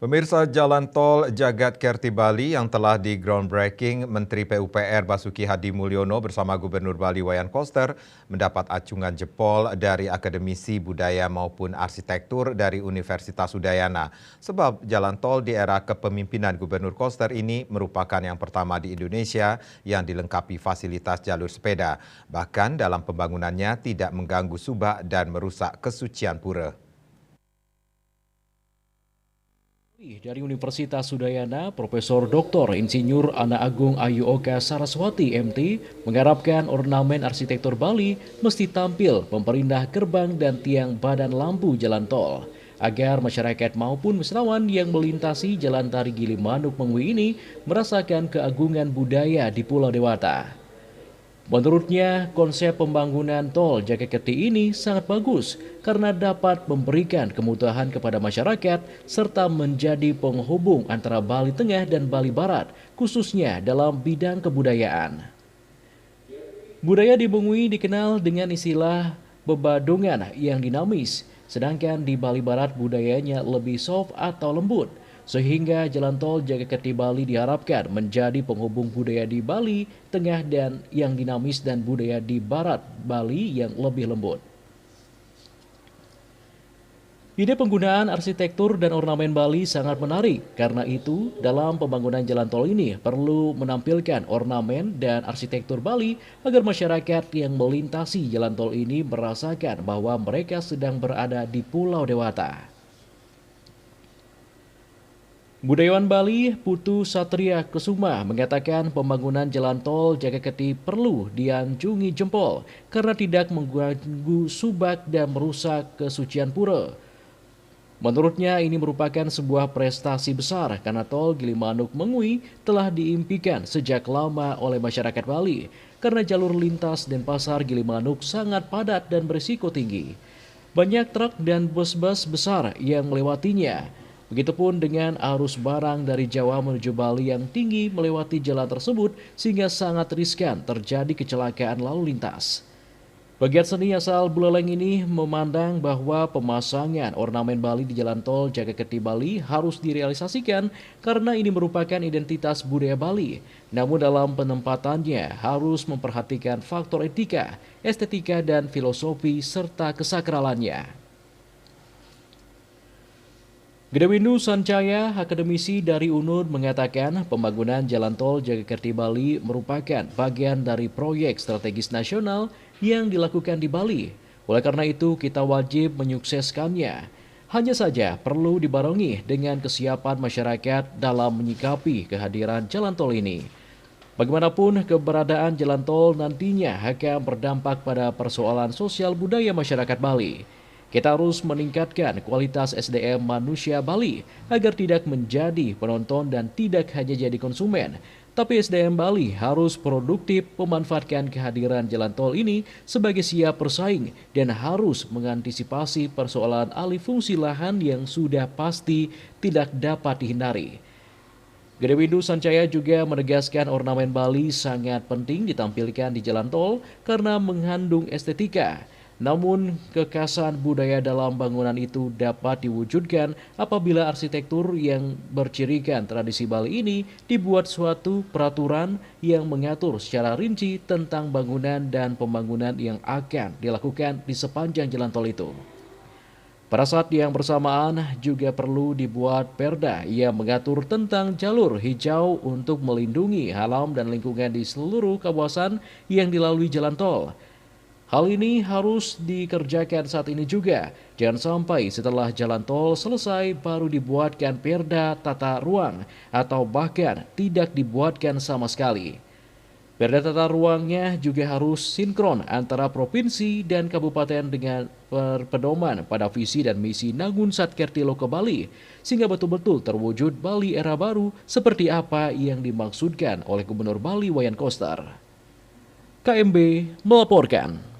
Pemirsa, jalan tol Jagat Kerti Bali yang telah di groundbreaking Menteri PUPR Basuki Hadi Mulyono bersama Gubernur Bali Wayan Koster mendapat acungan jempol dari akademisi budaya maupun arsitektur dari Universitas Udayana. Sebab jalan tol di era kepemimpinan Gubernur Koster ini merupakan yang pertama di Indonesia yang dilengkapi fasilitas jalur sepeda. Bahkan dalam pembangunannya tidak mengganggu subak dan merusak kesucian pura. Dari Universitas Udayana, Profesor Dr. Insinyur Ana Agung Ayu Oka Saraswati MT mengharapkan ornamen arsitektur Bali mesti tampil memperindah gerbang dan tiang badan lampu jalan tol agar masyarakat maupun wisatawan yang melintasi Jalan Tari Gilimanuk Mengwi ini merasakan keagungan budaya di Pulau Dewata. Menurutnya, konsep pembangunan tol Jagat Kerti ini sangat bagus karena dapat memberikan kemudahan kepada masyarakat serta menjadi penghubung antara Bali Tengah dan Bali Barat, khususnya dalam bidang kebudayaan. Budaya di Mengwi dikenal dengan istilah bebadongan yang dinamis, sedangkan di Bali Barat budayanya lebih soft atau lembut. Sehingga jalan tol Jagat Kerti Bali diharapkan menjadi penghubung budaya di Bali Tengah dan yang dinamis dan budaya di Barat Bali yang lebih lembut. Ide penggunaan arsitektur dan ornamen Bali sangat menarik. Karena itu, dalam pembangunan jalan tol ini perlu menampilkan ornamen dan arsitektur Bali agar masyarakat yang melintasi jalan tol ini merasakan bahwa mereka sedang berada di Pulau Dewata. Budayawan Bali, Putu Satria Kusuma, mengatakan pembangunan jalan tol Jagat Kerti perlu dianjungi jempol karena tidak mengganggu subak dan merusak kesucian pura. Menurutnya ini merupakan sebuah prestasi besar karena tol Gilimanuk Mengwi telah diimpikan sejak lama oleh masyarakat Bali karena jalur lintas Denpasar Gilimanuk sangat padat dan berisiko tinggi. Banyak truk dan bus-bus besar yang melewatinya. Begitupun dengan arus barang dari Jawa menuju Bali yang tinggi melewati jalan tersebut sehingga sangat riskan terjadi kecelakaan lalu lintas. Pegiat seni asal Buleleng ini memandang bahwa pemasangan ornamen Bali di jalan tol Jagat Kerti Bali harus direalisasikan karena ini merupakan identitas budaya Bali. Namun dalam penempatannya harus memperhatikan faktor etika, estetika, dan filosofi serta kesakralannya. Gedewindu Sancaya, akademisi dari UNUD, mengatakan pembangunan jalan tol Jagat Kerti Bali merupakan bagian dari proyek strategis nasional yang dilakukan di Bali. Oleh karena itu, kita wajib menyukseskannya. Hanya saja perlu dibarengi dengan kesiapan masyarakat dalam menyikapi kehadiran jalan tol ini. Bagaimanapun keberadaan jalan tol nantinya akan berdampak pada persoalan sosial budaya masyarakat Bali. Kita harus meningkatkan kualitas SDM manusia Bali agar tidak menjadi penonton dan tidak hanya jadi konsumen. Tapi SDM Bali harus produktif memanfaatkan kehadiran jalan tol ini sebagai siap bersaing dan harus mengantisipasi persoalan alih fungsi lahan yang sudah pasti tidak dapat dihindari. Gedewindu Sancaya juga menegaskan ornamen Bali sangat penting ditampilkan di jalan tol karena mengandung estetika. Namun, kekhasan budaya dalam bangunan itu dapat diwujudkan apabila arsitektur yang bercirikan tradisi Bali ini dibuat suatu peraturan yang mengatur secara rinci tentang bangunan dan pembangunan yang akan dilakukan di sepanjang jalan tol itu. Pada saat yang bersamaan juga perlu dibuat perda yang mengatur tentang jalur hijau untuk melindungi alam dan lingkungan di seluruh kawasan yang dilalui jalan tol. Hal ini harus dikerjakan saat ini juga. Jangan sampai setelah jalan tol selesai baru dibuatkan perda tata ruang atau bahkan tidak dibuatkan sama sekali. Perda tata ruangnya juga harus sinkron antara provinsi dan kabupaten dengan berpedoman pada visi dan misi Nangun Satkerti Loka Bali sehingga betul-betul terwujud Bali era baru seperti apa yang dimaksudkan oleh Gubernur Bali Wayan Koster. KMB melaporkan.